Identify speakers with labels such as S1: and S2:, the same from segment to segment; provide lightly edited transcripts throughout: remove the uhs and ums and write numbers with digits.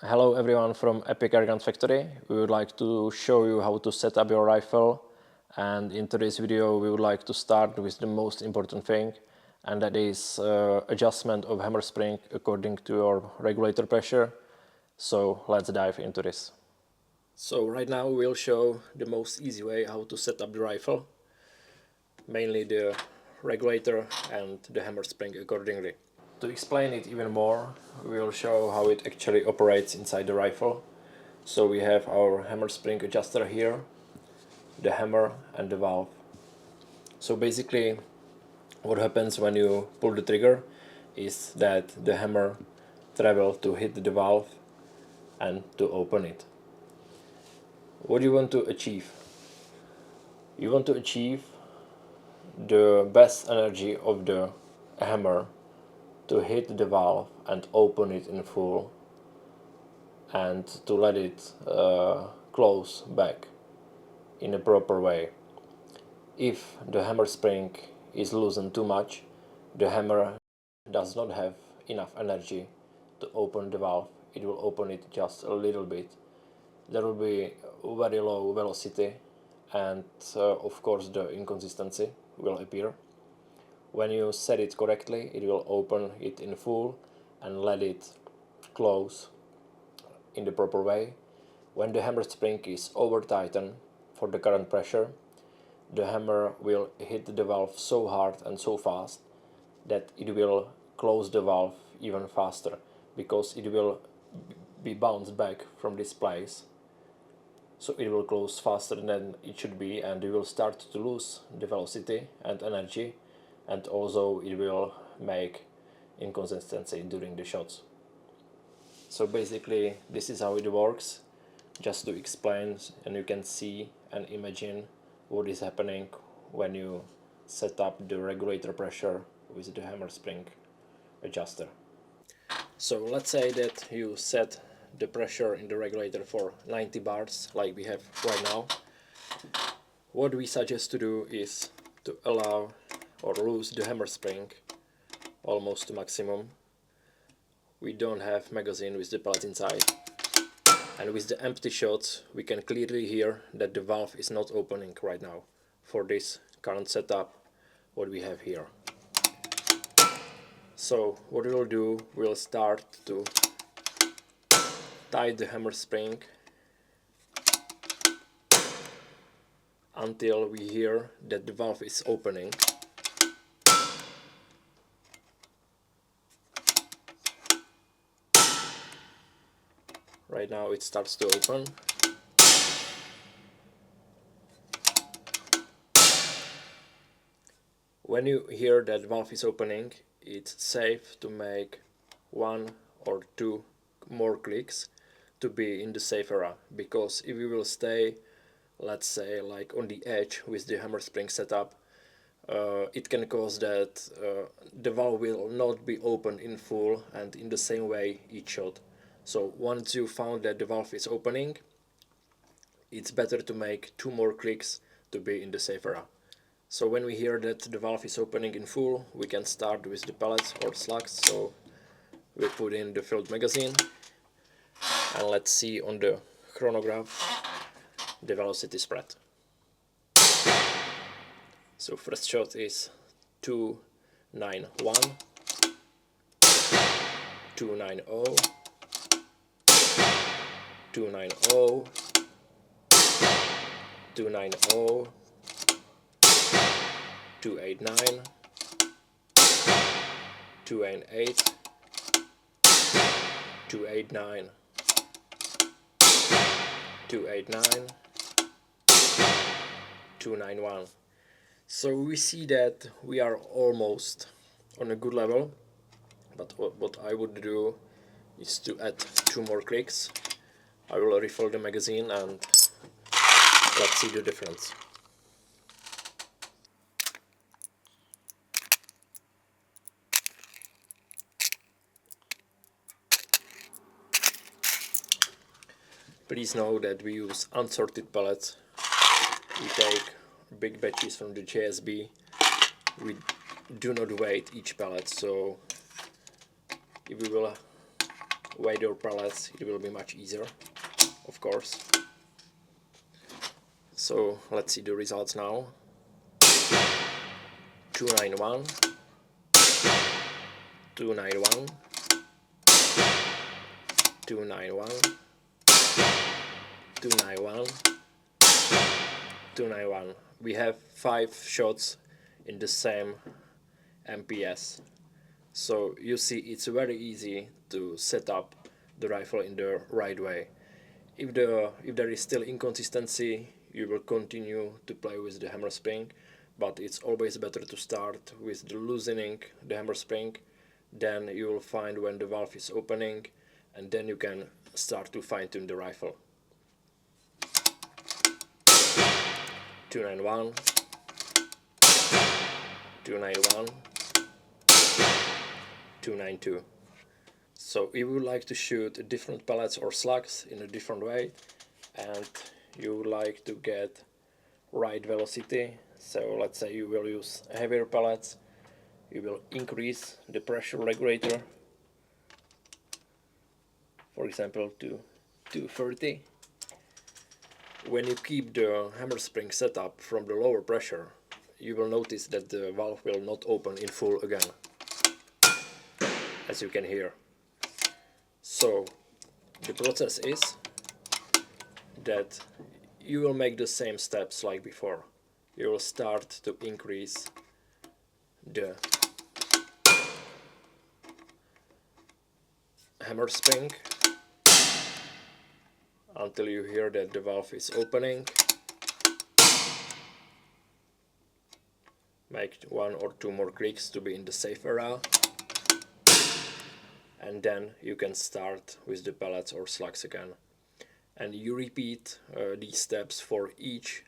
S1: Hello everyone from Epic Airguns Factory. We would like to show you how to set up your rifle, and in today's video we would like to start with the most important thing, and that is adjustment of hammer spring according to your regulator pressure. So let's dive into this. So right now we'll show the most easy way how to set up the rifle, mainly the regulator and the hammer spring accordingly. To explain it even more, we will show how it actually operates inside the rifle. So we have our hammer spring adjuster here, the hammer and the valve. So basically what happens when you pull the trigger is that the hammer travels to hit the valve and to open it. What do you want to achieve? You want to achieve the best energy of the hammer to hit the valve and open it in full, and to let it close back in a proper way. If the hammer spring is loosened too much, the hammer does not have enough energy to open the valve. It will open it just a little bit. There will be very low velocity, and of course the inconsistency will appear. When you set it correctly, it will open it in full and let it close in the proper way. When the hammer spring is over tightened for the current pressure, the hammer will hit the valve so hard and so fast that it will close the valve even faster, because it will be bounced back from this place. So it will close faster than it should be, and you will start to lose the velocity and energy, and also it will make inconsistency during the shots. So basically this is how it works, just to explain, and you can see and imagine what is happening when you set up the regulator pressure with the hammer spring adjuster. So let's say that you set the pressure in the regulator for 90 bars like we have right now. What we suggest to do is to allow or loose the hammer spring almost to maximum. We don't have magazine with the pellet inside, and with the empty shots we can clearly hear that the valve is not opening right now for this current setup what we have here. So what we'll do, we'll start to tighten the hammer spring until we hear that the valve is opening. Right now it starts to open. When you hear that valve is opening, it's safe to make 1 or 2 more clicks to be in the safe area, because if we will stay, let's say, like on the edge with the hammer spring setup, it can cause that the valve will not be opened in full and in the same way each shot. So once you found that the valve is opening, it's better to make 2 more clicks to be in the safe area. So when we hear that the valve is opening in full, we can start with the pellets or slugs. So we put in the filled magazine, and let's see on the chronograph the velocity spread. So first shot is 291, 290, 290, 290, 289, 288, 289, 289, 291. So we see that we are almost on a good level, but what I would do is to add 2 more clicks. I will refill the magazine and let's see the difference. Please know that we use unsorted pellets. We take big batches from the JSB. We do not weight each pellet, so if we will weigh your pellets, it will be much easier, of course. So let's see the results now. 291, 291, 291, 291, 291. We have 5 shots in the same MPS. So you see, it's very easy to set up the rifle in the right way. If there is still inconsistency, you will continue to play with the hammer spring, but it's always better to start with the loosening the hammer spring. Then you will find when the valve is opening, and then you can start to fine-tune the rifle. 291, 291, 292. So if you would like to shoot different pellets or slugs in a different way, and you would like to get right velocity, so let's say you will use heavier pellets, you will increase the pressure regulator, for example to 230. When you keep the hammer spring set up from the lower pressure, you will notice that the valve will not open in full again, as you can hear. So the process is that you will make the same steps like before. You will start to increase the hammer spring until you hear that the valve is opening. Make 1 or 2 more clicks to be in the safe area, and then you can start with the pellets or slugs again. And you repeat these steps for each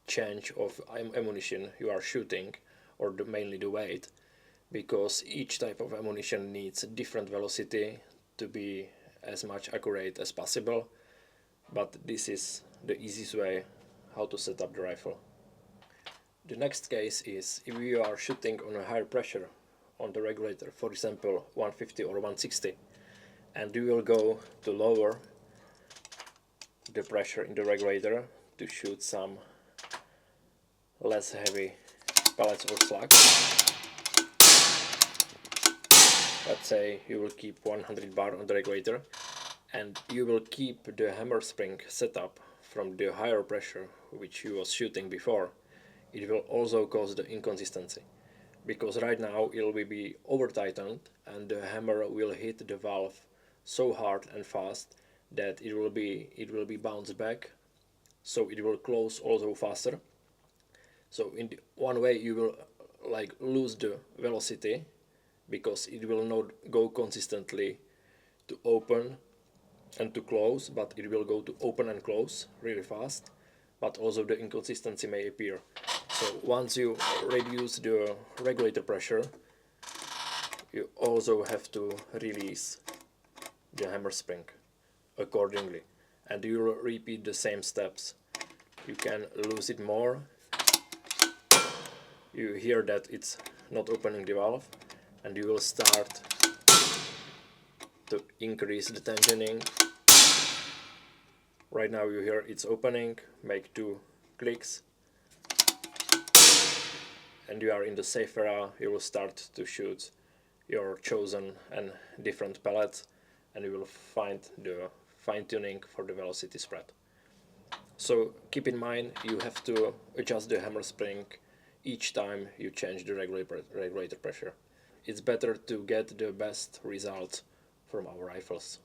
S1: change of ammunition you are shooting, or mainly the weight, because each type of ammunition needs a different velocity to be as much accurate as possible. But this is the easiest way how to set up the rifle. The next case is if you are shooting on a higher pressure on the regulator, for example 150 or 160, and you will go to lower the pressure in the regulator to shoot some less heavy pellets or slugs. Let's say you will keep 100 bar on the regulator, and you will keep the hammer spring set up from the higher pressure which you was shooting before. It will also cause the inconsistency, because right now it will be over tightened and the hammer will hit the valve so hard and fast that it will be bounced back, so it will close also faster. So in one way you will like lose the velocity, because it will not go consistently to open and to close, but it will go to open and close really fast, but also the inconsistency may appear. So once you reduce the regulator pressure, you also have to release the hammer spring accordingly, and you will repeat the same steps. You can lose it more. You hear that it's not opening the valve, and you will start to increase the tensioning. Right now you hear it's opening, make 2 clicks, and you are in the safe area. You will start to shoot your chosen and different pellets, and you will find the fine-tuning for the velocity spread. So keep in mind, you have to adjust the hammer spring each time you change the regulator pressure. It's better to get the best results from our rifles.